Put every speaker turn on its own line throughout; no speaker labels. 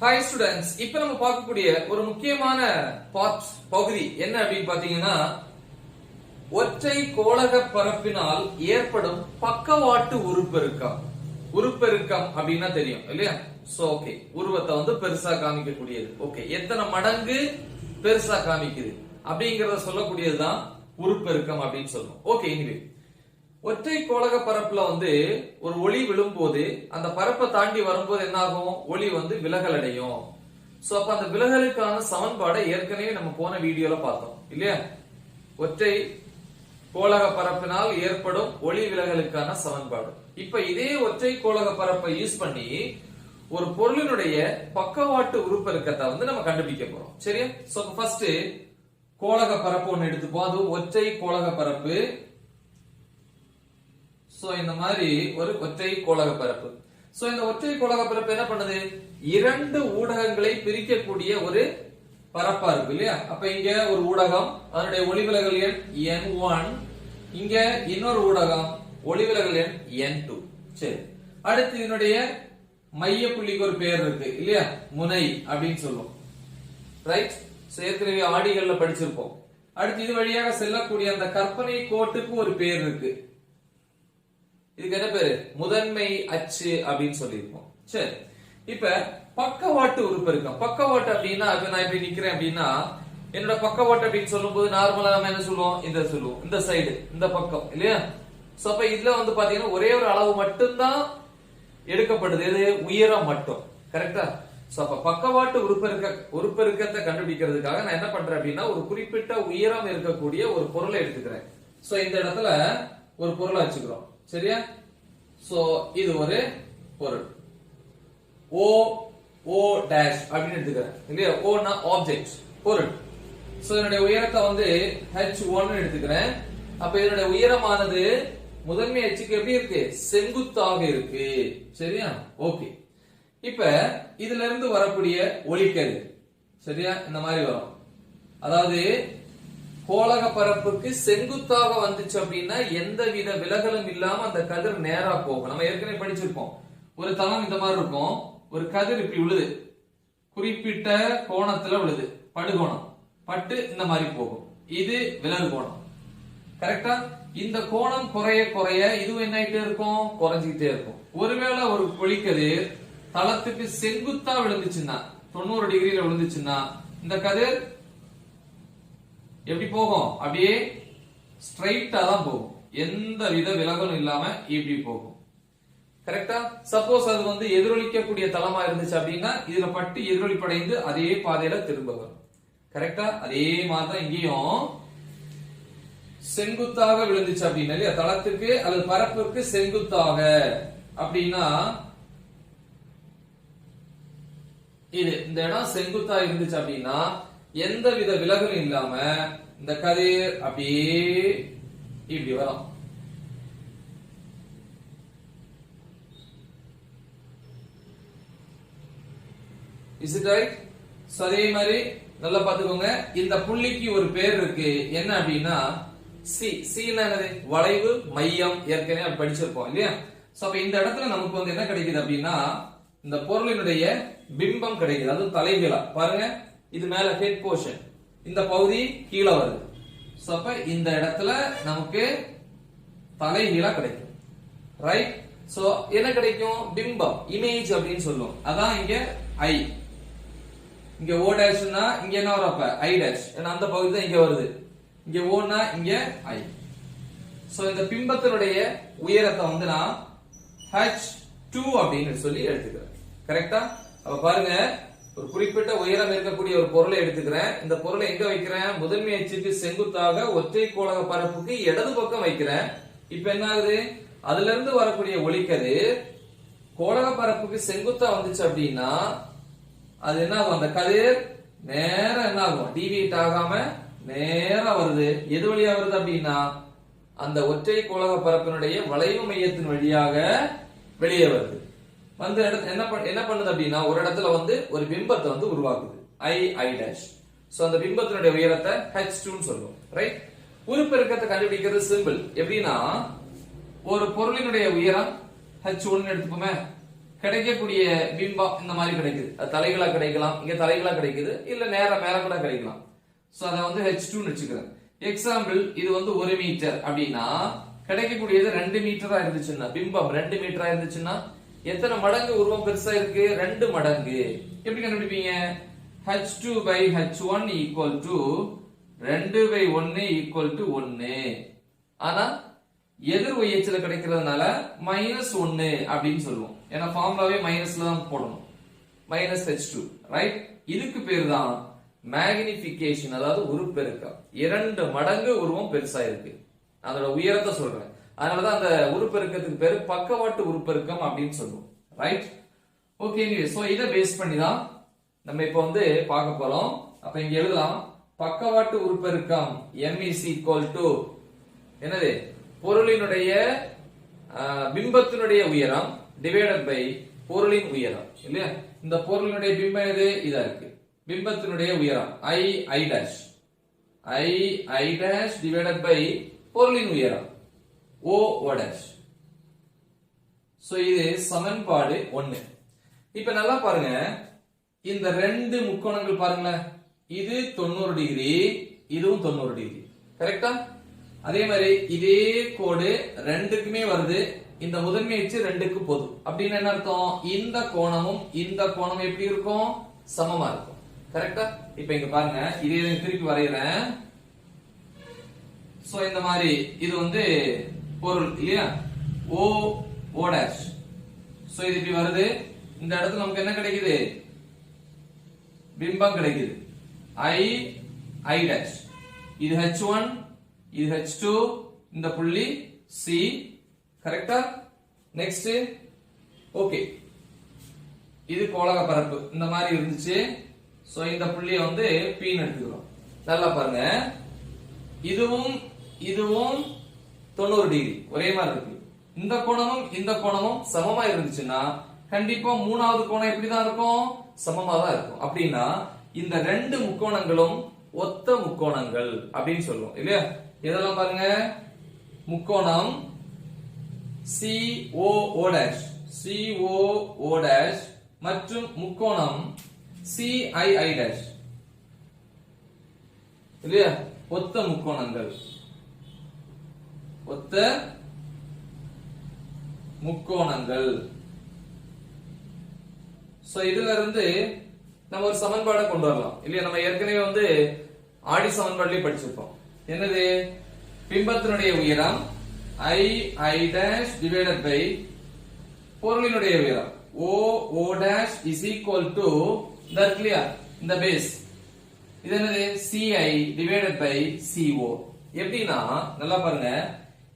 Hi students, இப்ப நம்ம பார்க்கக்கூடிய ஒரு முக்கியமான பகுதி என்ன அப்படின்னு பாத்தீங்கன்னா ஒற்றை கோளக பரப்பினால் ஏற்படும் பக்கவாட்டு உருப்பெருக்கம் அப்படின்னா தெரியும் இல்லையா? சோ ஓகே, உருவத்தை பெருசா காமிக்கக்கூடியது. ஓகே, எத்தனை மடங்கு பெருசா காமிக்குது அப்படிங்கறத சொல்லக்கூடியதுதான் உருப்பெருக்கம் அப்படின்னு சொல்றோம். ஓகே, எனிவே ஒற்றை கோளக பரப்புல ஒரு ஒளி விழும்போது அந்த பரப்பை தாண்டி வரும்போது என்ன ஆகும்? ஒளி விலகல் அடையும். சோ அப்ப அந்த விலகலுக்கான சமன்பாடை ஏற்கனவே நம்ம போன வீடியோல பார்த்தோம் இல்லையா? ஒற்றை கோளக பரப்பினால் ஏற்படும் ஒளி விலகலுக்கான சமன்பாடு. இப்ப இதே ஒற்றை கோளக பரப்பை யூஸ் பண்ணி ஒரு பொருளினுடைய பக்கவாட்டு உருப்பெருக்கத்தை நம்ம கண்டுபிடிக்க போறோம். சரியா? சோ ஃபர்ஸ்ட் கோளக பரப்பு ஒன்னு எடுத்துப்போம். அது ஒற்றை கோளக பரப்பு. சோ இந்த மாதிரி ஒரு ஒற்றை கோளக பரப்பு. சோ இந்த ஒற்றை கோளக பரப்பு என்ன பண்ணுது? இரண்டு ஊடகங்களை பிரிக்கக்கூடிய ஒரு பரப்பா இருக்கு இல்லையா? அப்ப இங்க ஒரு ஊடகம், அதனுடைய ஒளிவிலகல் எண் n1, இங்க இன்னொரு ஊடகம், ஒளிவிலகல் எண் n2. சரி, அடுத்து இதனுடைய மைய புள்ளிக்கு ஒரு பேர் இருக்கு இல்லையா? முனை அப்படின்னு சொல்லுவோம். ரைட்? சோ ஏற்கனவே ஆடிகள்ல படிச்சிருப்போம். அடுத்து இது வழியாக செல்லக்கூடிய அந்த கற்பனை கோட்டுக்கு ஒரு பேர் இருக்கு. இதுக்கு என்ன பேரு? முதன்மை அச்சு அப்படின்னு சொல்லியிருக்கோம். சரி, இப்ப பக்கவாட்டு உருப்பெருக்கம். பக்கவாட்டு அப்படின்னா நான் இப்படி நிக்கிறேன் அப்படின்னா என்னோட பக்கவாட்டு அப்படின்னு சொல்லும் போது நார்மலா நம்ம என்ன சொல்லுவோம்? இந்த சைடு, இந்த பக்கம் இல்லையா? சோ அப்ப இதுல பாத்தீங்கன்னா ஒரே ஒரு அளவு மட்டும்தான் எடுக்கப்படுது. எது? உயரம் மட்டும். கரெக்டா? சோ அப்ப பக்கவாட்டு உருப்பெருக்கத்தை கண்டுபிடிக்கிறதுக்காக நான் என்ன பண்றேன் அப்படின்னா ஒரு குறிப்பிட்ட உயரம் இருக்கக்கூடிய ஒரு பொருளை எடுத்துக்கிறேன். சோ இந்த இடத்துல ஒரு பொருளை வச்சுக்கிறோம். சரியா? சோ இது ஒரு பொருள் O dash அப்படின்னு எடுத்துக்கிறேன் இல்லையா? O னா ஆப்ஜெக்ட், பொருள். சோ என்னுடைய உயரத்தை h1 எடுத்துக்கிறேன். அப்ப இதனுடைய உயரமானது முதன்மை அச்சுக்கு எப்படி இருக்கு? செங்குத்தாக இருக்கு. சரியா? ஓகே, இப்ப இதுல இருந்து வரக்கூடிய ஒளிக்கதிர் சரியா இந்த மாதிரி வரும். அதாவது கோளக பரப்புக்கு செங்குத்தாக வந்துச்சு அப்படின்னா எந்தவித விலகலும் இல்லாம அந்த கதிர் நேரா போகும். நம்ம ஏற்கனவே படிச்சிருப்போம். ஒரு தளம் இந்த மாதிரி இருக்கும், ஒரு கதிர் இப்படி விழுது, குறிப்பிட்ட கோணத்துல விழுது, படுகோணம் பட்டு இந்த மாதிரி போகும். இது விலகு கோணம். கரெக்டா? இந்த கோணம் குறைய குறைய இதுவும் என்ன ஆயிட்டே இருக்கும்? குறைஞ்சிக்கிட்டே இருக்கும். ஒருவேளை ஒரு ஒளிக்கதிர் தளத்துக்கு செங்குத்தா விழுந்துச்சுன்னா, 90 டிகிரில விழுந்துச்சுன்னா இந்த கதிர் எப்படி போகும்? அப்படியே ஸ்ட்ரைட்டா தான் போகும். எந்த வித விலகலும் இல்லாம இப்படி போகும். கரெக்டா? சப்போஸ் அது எதிரொலிக்கக்கூடிய தளமா இருந்துச்சு அப்படின்னா இதுல பட்டு எதிரொலிப்படைந்து அதே பாதையில திரும்ப வரும். கரெக்டா? அதே மாதிரிதான் இங்கேயும் செங்குத்தாக விழுந்துச்சு அப்படின்னா இல்லையா? தளத்துக்கு அல்லது பரப்புக்கு செங்குத்தாக அப்படின்னா இது இந்த இடம் செங்குத்தா இருந்துச்சு அப்படின்னா எந்த வித விலகலும் இல்லாம இந்த கதிர் அப்படியே இப்படி வரும். Is it right? அதே மாதிரி நல்லா பாத்துக்கோங்க. இந்த புள்ளிக்கு ஒரு பேர் இருக்கு. என்ன அப்படின்னா சி. சி-னா என்னது? வளைவு மையம். ஏற்கனவே படிச்சிருப்போம் இல்லையா? சோ அப்ப இந்த இடத்துல நமக்கு என்ன கிடைக்குது அப்படின்னா இந்த பொருளினுடைய பிம்பம் கிடைக்குது. அது தலைகீழா பாருங்க. இது மேல ஹெட் போர்ஷன், இந்த பகுதி கீழே வருது. சோ அப்ப இந்த இடத்துல நமக்கு தலைகீழா கிடைக்கும். ரைட்? சோ என்ன கிடைக்கும்? பிம்பம், இமேஜ் அப்படின்னு சொல்லுவோம். அதான் இங்க ஐ. இங்க O டேஷ்னா இங்க என்ன வரும்? அப்ப I டேஷ். ஏன்னா அந்த பகுதி தான் இங்க வருது. இங்க O னா இங்க I. சோ இந்த பிம்பத்தினுடைய உயரத்தை நான் h2 அப்படின்னு சொல்லி எடுத்துக்கிறேன். கரெக்டா? அப்ப பாருங்க, ஒரு குறிப்பிட்ட உயரம் இருக்கக்கூடிய ஒரு பொருளை எடுத்துக்கிறேன். இந்த பொருளை எங்க வைக்கிறேன்? முதன்மை அச்சுக்கு செங்குத்தாக ஒற்றை கோளக பரப்புக்கு இடது பக்கம் வைக்கிறேன். இப்ப என்ன ஆகுது? அதுல இருந்து வரக்கூடிய ஒளிக்கதிர் கோளக பரப்புக்கு செங்குத்தா வந்துச்சு அப்படின்னா அது என்ன ஆகும்? அந்த கதிர் நேரா என்ன ஆகும்? டிவியேட் ஆகாம நேரா வருது. எது வழியா வருது அப்படின்னா அந்த ஒற்றை கோளக பரப்பினுடைய வளைவு மையத்தின் வழியாக வெளியே வருது. என்ன பண்ணுது அப்படின்னா ஒரு இடத்துல ஒரு பிம்பத்தை உருவாக்குது. I dash. சோ அந்த பிம்பத்தினுடைய உயரத்தை h2 ன்னு சொல்லுவோம். ரைட்? உருப்பெருக்கத்தை கண்டுபிடிக்கிறது சிம்பிள். எப்படின்னா ஒரு பொருளினுடைய உயரம் h1 எடுத்துப்போமே. கிடைக்கக்கூடிய பிம்பம் இந்த மாதிரி கிடைக்குது. அது தலைகளா கிடைக்கலாம், இங்க தலைகளா கிடைக்குது, இல்ல நேரா மேல கூட கிடைக்கலாம். சோ அத வந்து H2 ன்னு வச்சுக்கிறேன். எக்ஸாம்பிள் இது வந்து 1 மீட்டர் அப்படின்னா கிடைக்கக்கூடியது 2 மீட்டரா இருந்துச்சுன்னா, பிம்பம் 2 மீட்டரா இருந்துச்சுன்னா எத்தனை மடங்கு உருவம் பெருசா இருக்கு? 2 மடங்கு. எப்படி கண்டுபிடிப்பீங்க? H2 by H1 equal to 2 by 1 equal to 1. ஆனா எதிர் y அச்சுல கிடைக்கிறதுனால -1 அப்படின்னு சொல்லுவோம். ஏன்னா ஃபார்முலாவே மைனஸ்ல தான் போடணும். -H2, right? இதுக்கு பேர் தான் மேக்னிஃபிகேஷன், அதாவது உருப்பெருக்கம். 2 மடங்கு உருவம் பெருசா இருக்கு. அதோட உயரத்தை சொல்றேன். அதனாலதான் அந்த உருப்பெருக்கத்துக்கு பேரு பக்கவாட்டு உருப்பெருக்கம் அப்படின்னு சொல்லுவோம், ரைட்? ஓகே, சோ இத பேஸ் பண்ணி தான் நம்ம இப்ப வந்து பார்க்க போறோம். அப்ப இங்க எழுதலாம் பக்கவாட்டு உருப்பெருக்கம் m is equal to என்னது? பொருளினுடைய பிம்பத்தினுடைய உயரம் டிவைடட் பை பொருளின் உயரம், இல்லையா? இந்த பொருளினுடைய பிம்பம் எது? இதா இருக்கு. பிம்பத்தினுடைய உயரம் i dash டிவைடட் பை பொருளின் உயரம் o dash. சோ இது சமன்பாடு 1. இப்ப நல்லா பாருங்க, இந்த ரெண்டு முக்கோணங்கள் பாருங்களேன். இது 90 டிகிரி, இதுவும் 90 டிகிரி, கரெக்டா? அதே மாதிரி இதே கோடு ரெண்டுக்குமே வருது. இந்த முதன்மை அச்சு ரெண்டுக்கு பொது. அப்படின்னு என்ன அர்த்தம்? இந்த கோணமும் இந்த கோணமும் எப்படி இருக்கும்? சமமா இருக்கும், கரெக்டா? இப்ப இங்க பாருங்க, இதே திருப்பி வரைகிறேன். சோ இந்த மாதிரி இது வந்து பொருள், இல்லையா? o dash. சோ இது இப்படி வருது. இந்த இடத்துல நமக்கு என்ன கிடைக்குது? பிம்பம் கிடைக்குது i dash. இது H1, இது H2, இந்த புள்ளி C, கரெக்டா? நெக்ஸ்ட் ஓகே, இது கோளக பரப்பு இந்த மாதிரி இருந்துச்சு. சோ இந்த புள்ளியை வந்து P ன்னு எடுத்துக்கிறோம். நல்லா பாருங்க, இதுவும் இதுவும் 90 டிகிரி ஒரே மாதிரி இருக்கு. இந்த கோணமும் இந்த கோணமும் சமமா இருந்துச்சுன்னா கண்டிப்பா மூணாவது கோணம் எப்படிதான் இருக்கும்? சமமா தான் இருக்கும். அப்படின்னா இந்த ரெண்டு முக்கோணங்களும் ஒத்த முக்கோணங்கள் அப்படின்னு சொல்லுவோம், இல்லையா? இதெல்லாம் பாருங்க, முக்கோணம் COO dash மற்றும் முக்கோணம் CII dash, இல்லையா? ஒத்த முக்கோணங்கள், ஒத்த முக்கோணங்கள். சோ இதுல இருந்து நம்ம ஒரு சமன்பாடை கொண்டு வரலாம், இல்லையா? நம்ம ஏற்கனவே வந்து ஆடி சமன்பாட்டிலே படிச்சிருப்போம். என்னது? பிம்பத்தினுடைய உயரம் i dash டிவைடட் பை பொருளினுடைய உயரம் o dash is equal to that, clear? இந்த பேஸ் இது என்னது? ci divided by co. எப்படின்னா நல்லா பாருங்க,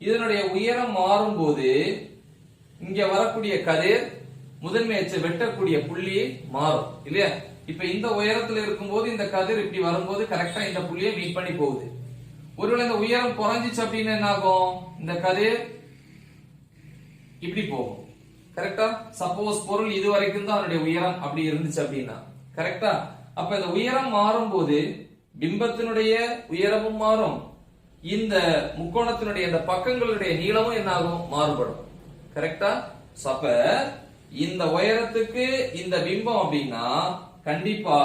இதனுடைய உயரம் மாறும்போது இங்க வரக்கூடிய கதிர் முதன்மை அச்சை வெட்டக்கூடிய புள்ளி மாறும், இல்லையா? இப்ப இந்த உயரத்துல இருக்கும்போது இந்த கதிர் இப்படி வரும்போது கரெக்டா இந்த புள்ளியை மீட் பண்ணி போகுது. ஒருவேளை இந்த உயரம் குறைஞ்சிச்சு அப்படின்னு என்ன ஆகும்? இந்த கதிர் இப்படி போகும், கரெக்டா? சப்போஸ் பொருள் இது வரைக்கும் தான் அதனுடைய உயரம் அப்படி இருந்துச்சு அப்படின்னா, கரெக்டா? அப்ப இந்த உயரம் மாறும்போது பிம்பத்தினுடைய உயரமும் மாறும், இந்த முக்கோணத்தினுடைய இந்த பக்கங்களுடைய நீளமும் என்ன ஆகும்? மாறுபடும், கரெக்டா? அப்ப இந்த உயரத்துக்கு இந்த பிம்பம் அப்படின்னா கண்டிப்பா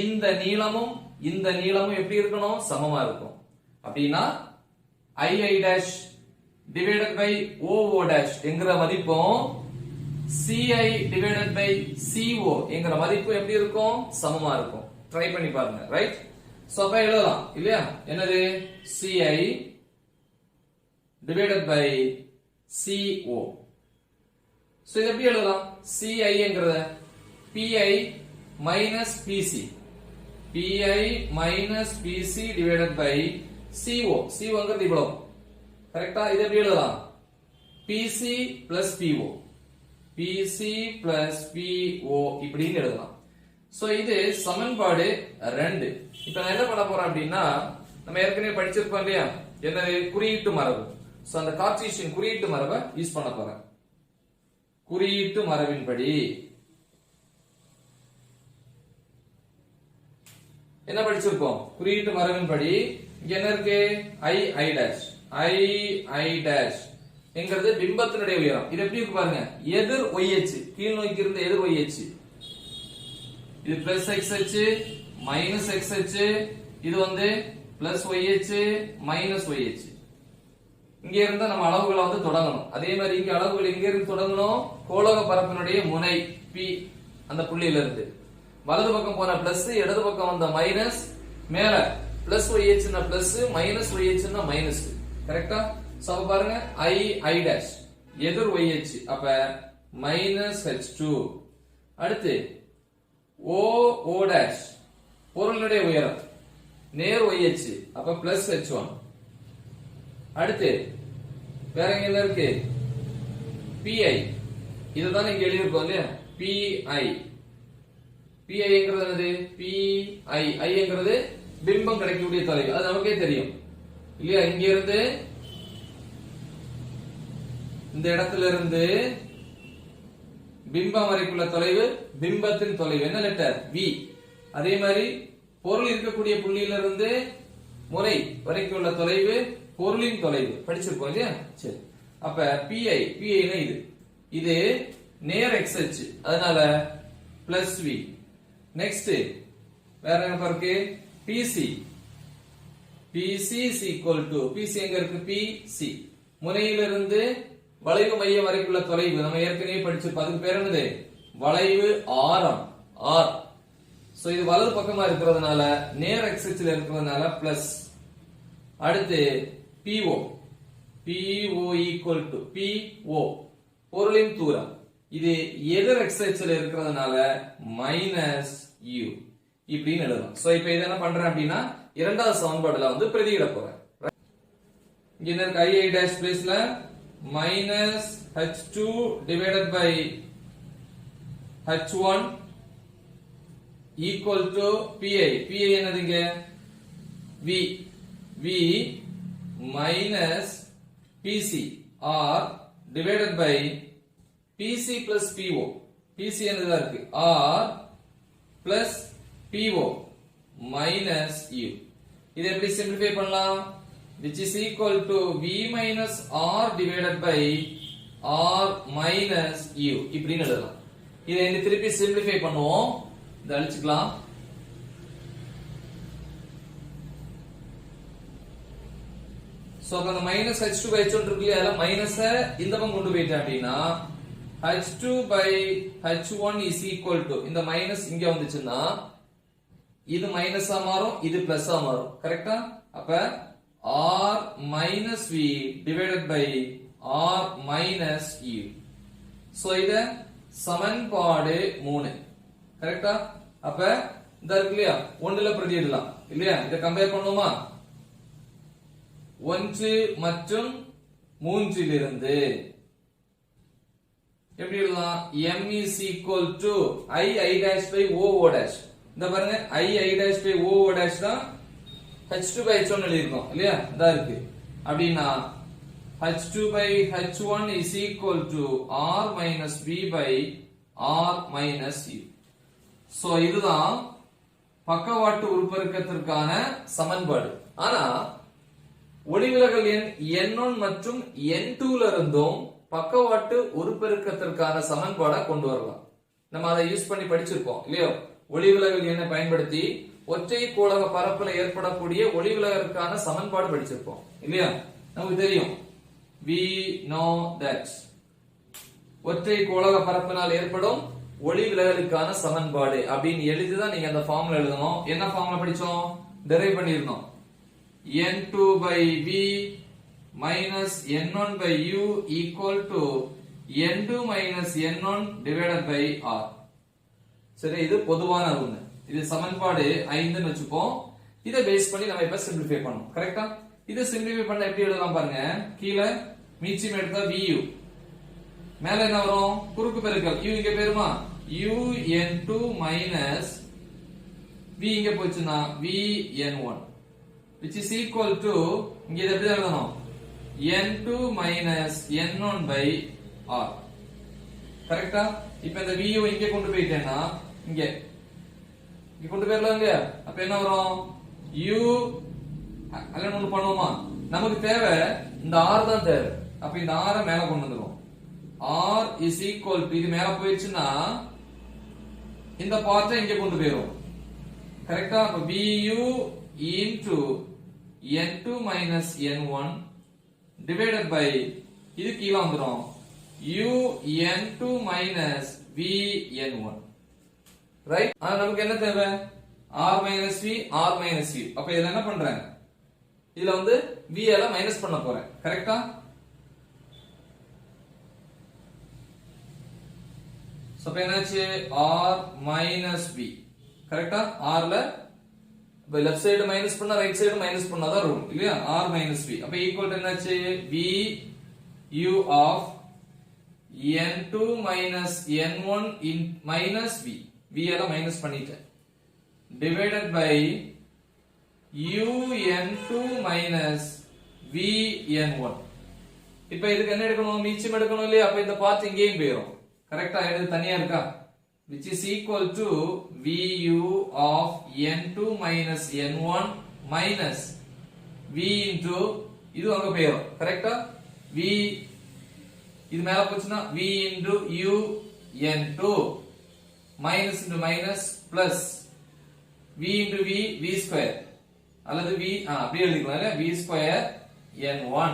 இந்த நீளமும் இந்த நீளமும் எப்படி இருக்கணும்? சமமா இருக்கும். அப்படின்னா i dash divided by o dash என்கிற மதிப்பும் ci divided by co என்கிற மதிப்பு எப்படி இருக்கும்? சமமா இருக்கும். ட்ரை பண்ணி பாருங்க, ரைட்? சோ அப்ப எழுதலாம், இல்லையா? என்னது? ci divided by co. So இத எப்படி எழுதலாம்? ci என்கிறத pi minus pc, pi minus pc divided by co. coங்கிறது இவ்வளவு, கரெக்ட்டா? இத எப்படி எழுதலாம்? pc plus po, pc plus po இப்படின்னு எழுதலாம். சோ இது சமன்பாடு 2. இப்போ நான் என்ன பண்ண போறேன் அப்படின்னா, நம்ம ஏற்கனவே படிச்சிருப்போம் இல்லையா? என்னது? குறியீட்டு மரபு. சோ அந்த கார்ட்டீசியன் குறியீட்டு மரபை யூஸ் பண்ண போறேன். குறியீட்டு மரபின்படி என்ன படிச்சிருக்கோம்? குறியீட்டு மரபின்படி இங்க என்ன இருக்கு? i dash என்கிறது பிம்பத்தினுடைய உயரம். இது எப்படி இருக்கு பாருங்க, எதிர் y அச்சு, கீழ் நோக்கி இருந்த எதிர் y அச்சு. இது பிளஸ் x அச்சு மைனஸ் x அச்சு, இது வந்து பிளஸ் y அச்சு மைனஸ் y அச்சு. இங்க இருந்தா நம்ம அளவுகளை வந்து தொடங்கணும். அதே மாதிரி இங்க அளவுகள் எங்க இருந்து தொடங்கணும், கோளக பரப்பினுடைய முனை P அந்த புள்ளியில இருந்து. வலது பக்கம் போன பிளஸ், இடது பக்கம் வந்த மைனஸ், மேல பிளஸ் y அச்சுனா பிளஸ், மைனஸ் y அச்சுனா மைனஸ். கரெக்ட்டா? சோ அப்ப பாருங்க I dash எதிர் y அச்சு, அப்ப மைனஸ் h2. அடுத்து O dash பொருளுடைய உயரம் நேர் y அச்சு, அப்ப பிளஸ் h1. அடுத்து வேற என்ன இருக்கு, PI, இதுதான் இங்க எழுதியிருக்கோம் இல்லையா, PI. PI என்கிறது என்னது, PI, I என்கிறது பிம்பம் கிடைக்கக்கூடிய தொலைவு, அது நமக்கே தெரியும் இல்லையா. இங்க இருந்து இந்த இடத்துல இருந்து பிம்பம் வரைக்குள்ள தொலைவு பிம்பத்தின் தொலைவு என்ன லெட்டர், V. அதே மாதிரி பொருள் இருக்கக்கூடிய புள்ளியில இருந்து முனை வரைக்கும் உள்ள தொலைவு பொருளின் தொலைவு படிச்சிருப்போம் இல்லையா. சரி, அப்ப PI னா இது நேர் x அச்சு, அதனால பிளஸ் V. நெக்ஸ்ட் வேற என்ன இருக்கு, PC is equal to, PC எங்க இருக்கு, PC முனையிலிருந்து வளைவு மையம் வரைக்குள்ள தொலைவு நம்ம ஏற்கனவே படிச்சிருப்போம், அதுக்கு பேர் என்னது, வளைவு ஆரம் R. சோ இது வலது பக்கமா இருக்கிறதுனால நேர் x அச்சுல இருக்கிறதுனால பிளஸ். அடுத்து PO equal to PO பொருளின் தூரம், இது எதிர் x அச்சுல இருக்கிறதுனால மைனஸ் U இப்படின்னு எழுதலாம். சோ இப்போ இத என்ன பண்றேன் அப்படின்னா இரண்டாவது சமன்பாடுல வந்து பிரதியிட போறேன். இங்க என்ன இருக்கு, I dash பிளேஸ்ல minus h2 divided by h1 equal to PI என்னதுங்க, V minus PC or divided by PC plus PO. PC என்னதா இருக்கு, R plus PO minus U. இதை எப்படி simplify பண்ணலாம், which is equal to V minus R divided by R minus U இப்படின்னு எழுதலாம். இதை திருப்பி simplify பண்ணுவோம், இதை அழிச்சுக்கலாம். சோ அந்த மைனஸ் h2 by h1 இருக்கு இல்லையா, மைனஸ இந்த பக்கம் கொண்டு போயிட்டேன் அப்படின்னா h2 by h1 is equal to, இந்த மைனஸ் இங்க வந்துச்சுன்னா இது மைனஸா மாறும், இது பிளஸ்ஸா மாறும். கரெக்ட்டா? அப்ப R minus V divided by R minus U. So இத சமன்பாடு 3. கரெக்ட்டா? அப்ப இந்த இருக்கு இல்லையா, 1ல பிரதியிடலாம் இல்லையா, இத கம்பேர் பண்ணுவோமா, 1 மற்றும் 3 இலிருந்து எப்படி எழுதலாம், M is equal to I dash by O dash. இந்த பாருங்க I dash by O dash தான் h2 by h1 எழுதிருக்கோம் இல்லையா, இதா இருக்கு. அப்படினா h2 by h1 is equal to R minus B by R minus U. So இதுதான் பக்கவாட்டு உருப்பெருக்கத்திற்கான சமன்பாடு. ஆனா ஒளிவிலகல் எண் n1 மற்றும் n2 ல இருந்தும் பக்கவாட்டு உருப்பெருக்கத்திற்கான சமன்பாடை கொண்டு வரலாம். நம்ம அதை யூஸ் பண்ணி படிச்சிருப்போம் இல்லையோ, ஒளிவிலகல் எண்ணை பயன்படுத்தி ஒற்றை கோளக பரப்புல ஏற்படக்கூடிய ஒளிவிலகலுக்கான சமன்பாடு படிச்சிருப்போம் இல்லையா. நமக்கு தெரியும், we know that ஒற்றை கோளக பரப்பினால் ஏற்படும் ஒளிவிலகலுக்கான சமன்பாடு அப்படின்னு எழுதிதான் நீங்க அந்த ஃபார்முலா எழுதணும். என்ன ஃபார்முலா படிச்சோம், டெரைவ் பண்ணிருந்தோம், n2 by v minus n1 by u equal to n2 minus n1 divided by r. சரி, இது பொதுவான ஒண்ணு. இது சமன்பாடு 5 ன்னு வெச்சுப்போம். இத பேஸ் பண்ணி நம்ம இப்ப சிம்பிளிஃபை பண்ணோம். கரெக்ட்டா? இத சிம்பிளிஃபை பண்ண எப்படி எழுதலாம் பாருங்க. கீழ மீச்சியம் எடுத்தா vu, மேல என்ன வரும், குறுக்கு பெருக்கல் u இங்க பேருமா, u n2 minus v இங்க போச்சுனா v n1 which is equal to, இங்க இத எப்படி எழுதணும், n2 minus n1 by r. கரெக்ட்டா? இப்போ இந்த vu இங்க கொண்டு போயிட்டேனா இங்க கொண்டு போயிரலாம் இல்லையா. அப்ப என்ன வரும், u அல்ல ஒண்ணு பண்ணுவோமா, நமக்கு தேவை இந்த r தான் தேவை அப்ப இந்த r மேல கொண்டு வந்துரும். r is equal to இது மேல போயிடுச்சுன்னா இந்த பார்ட்டை இங்க கொண்டு போயிரும். கரெக்ட்டா? அப்ப bu into n2 minus n1 divided by இது கீழ வந்துரும் u n2 minus v n1. Right? நமக்கு என்ன தேவை? r minus v r minus v. அப்ப இதெல்லாம் என்ன பண்றாங்க? இதுல வந்து v எல்லாம் மைனஸ் பண்ண போறேன். கரெக்ட்டா? சோ என்னாச்சு? r minus v. கரெக்ட்டா? r ல இப்ப லெஃப்ட் சைடு மைனஸ் பண்ணா ரைட் சைடு மைனஸ் பண்ணாதான் வரும் இல்லையா? r minus v. அப்ப ஈக்குவல் டு என்னாச்சு? v u of n2 minus n1 in minus v. v எல்லாம் மைனஸ் பண்ணிட்டேன். divided by u n2 minus v n1. இப்ப இதுக்கு என்ன எடுக்கணும்? மீச்சம் எடுக்கணும் இல்லையா? அப்ப இந்த பார்ட் இங்கேயும் போயிடும். கரெக்ட்டா? இது தனியா இருக்கா? which is equal to vu of n2 minus n1 minus v into இது அங்க போயிடும். கரெக்ட்டா? v இது மேல போச்சுன்னா v into u n2 minus into minus plus v into v square அல்லது v அப்படியே எழுதிக்கலாம் இல்ல? v square n1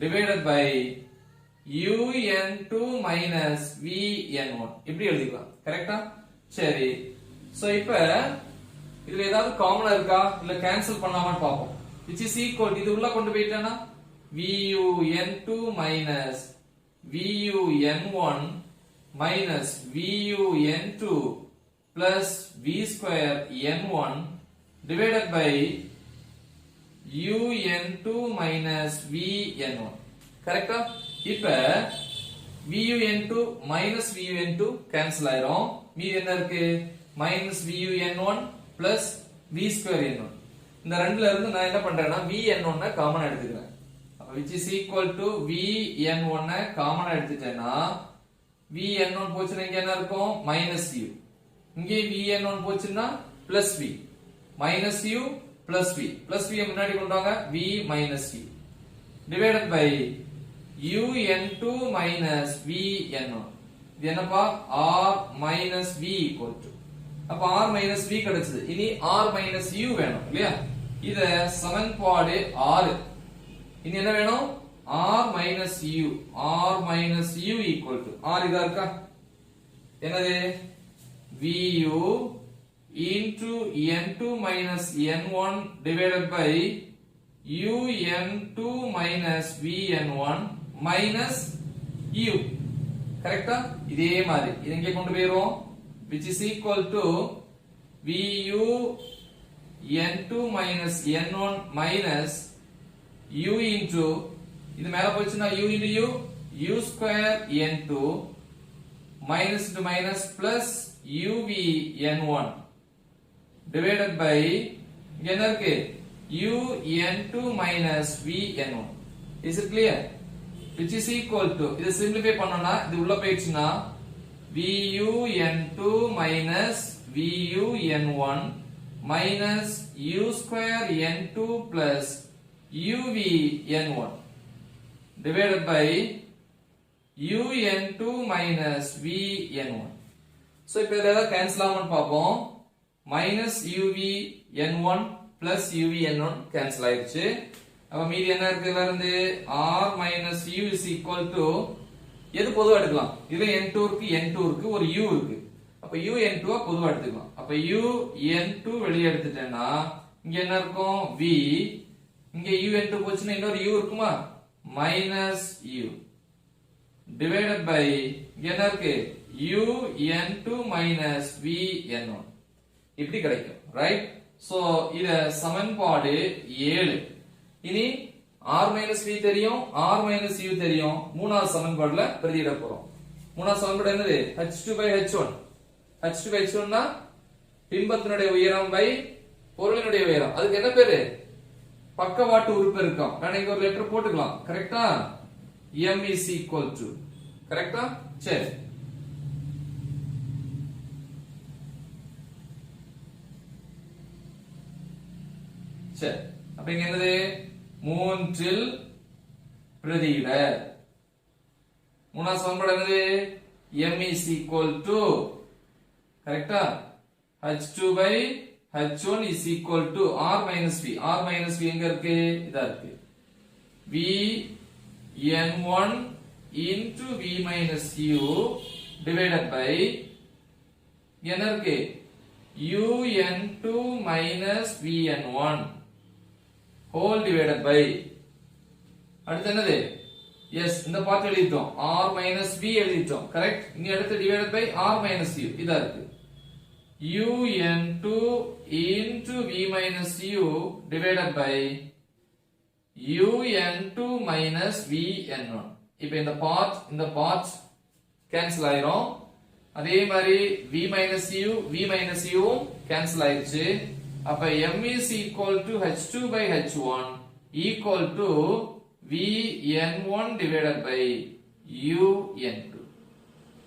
divided by u n2 minus v n1 இப்படி எழுதிக்கலாம். கரெக்ட்டா? சரி. சோ இப்போ இதுல ஏதாவது காமனா இருக்கா இல்ல கேன்சல் பண்ணலாமான்னு பாப்போம். which is equal இது உள்ள கொண்டு போயிட்டேனா vu n2 minus vu n1 minus vu n2 plus v square n1 divided by u n2 minus v n1. கரெக்ட்டா? இப்ப vu n2 minus vu n2 cancel ஆயிரும். மீதி என்ன இருக்கு? minus vu n1 plus v square n1. இந்த ரெண்டுல இருந்து நான் என்ன பண்றேன்னா v n1 காமனா எடுத்துக்கிறேன். அப்ப which is equal to v n1 காமனா எடுத்துட்டேன்னா v n1 போச்சுன்னா இங்க என்ன இருக்கும்? minus u. இங்கே v n1 போச்சுன்னா plus v. minus u plus v. plus v முன்னாடி கொண்டு வாங்க. v minus u divided by u n2 minus v n1. இது என்னப்பா? r minus v equal to. அப்ப r minus v கிடைச்சது. இனி r minus u வேணும் இல்லையா? இத சமன்பாடு 6. இனி என்ன வேணும்? r minus u. r minus u equal to r இதா இருக்கா? என்னது? vu into n2 minus n1 divided by u n2 minus v n1 minus u. கரெக்ட்டா? இதே மாதிரி இது இங்கே கொண்டு போயிரோம். which is equal to vu n2 minus n1 minus u into இது மேல போச்சுன்னா u into u square n2 minus into minus plus uv n1 divided by இங்க என்ன இருக்கு? u n2 minus v n1. is it clear? which is equal to இது simplify பண்ணோம்னா இது உள்ள போயிடுச்சுன்னா vu n2 minus vu n1 minus u square n2 plus uv n1 divided by u n2 minus v n1. so இப்போ இத cancel ஆகும்னு பாப்போம். minus uv n1 plus uv n1 cancel ஆயிடுச்சு. அப்ப மீதி என்ன இருக்கு? இதுல இருந்து r minus u is equal to எது பொதுவா எடுக்கலாம்? இதுல n2 இருக்கு, n2 இருக்கு, ஒரு u இருக்கு. அப்ப u n2 பொதுவா எடுத்துக்கலாம். அப்ப u n2 வெளிய எடுத்துட்டேன்னா இங்க என்ன இருக்கும்? v. இங்க u n2 போச்சுன்னா இன்னொரு u இருக்குமா? minus u divided by இங்க என்ன இருக்கு? u n2 minus v n1 இப்படி கிடைக்கும். ரைட்? சோ இத சமன்பாடு 7. இனி r minus v தெரியும், r minus u தெரியும். மூணாவது சமன்பாடுல பிரதியிட போறோம். மூணாவது சமன்பாடு என்னது? h2 by h1. h2 by h1 னா பிம்பத்தினுடைய உயரம் by பொருளினுடைய உயரம். அதுக்கு என்ன பேரு? பக்கவாட்டு உறுப்பு இருக்கும். நான் இங்க ஒரு லெட்டர் போட்டுக்கலாம். கரெக்ட்டா? m is equal to. கரெக்ட்டா? சரி. சரி. அப்ப இங்க என்னது? மூன்றில் பிரதியிட. மூணாவது சமன்பாடு என்னது? m is equal to கரெக்டா h2 by h1 is equal to r minus v. r minus v எங்க இருக்கு? இதா இருக்கு. v n1 into v minus u divided by என்ன இருக்கு? u n2 minus v n1 whole divided by அடுத்து என்னது? S இந்த பார்ட் எழுதிட்டோம். r minus v எழுதிட்டோம். கரெக்ட். இங்க அடுத்து divided by r minus u இதா இருக்கு. u n2 into v minus u divided by u n2 minus v n1. இப்போ இந்த பார்ட் கேன்சல் ஆயிரும். அதே மாதிரி v minus u கேன்சல் ஆயிருச்சு. அப்ப m is equal to h2 by h1 equal to v n1 divided by u n2.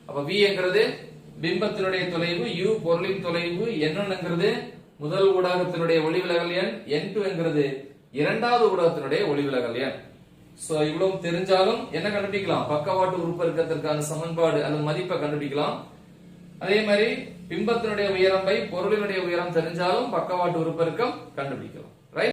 அப்ப v என்கிறது பிம்பத்தினுடைய தொலைவு, u பொருளின் தொலைவு, n1 என்கிறது முதல் ஊடகத்தினுடைய ஒளிவிலகல் எண், n2 என்கிறது இரண்டாவது ஊடகத்தினுடைய ஒளிவிலகல் எண். சோ இவ்வளவு தெரிஞ்சாலும் என்ன கண்டுபிடிக்கலாம்? பக்கவாட்டு உருப்பெருக்கத்திற்கான சமன்பாடு அல்லது மதிப்பை கண்டுபிடிக்கலாம். அதே மாதிரி பிம்பத்தினுடைய உயரம் பை பொருளினுடைய உயரம் தெரிஞ்சாலும் பக்கவாட்டு உருப்பெருக்கம் கண்டுபிடிக்கலாம்.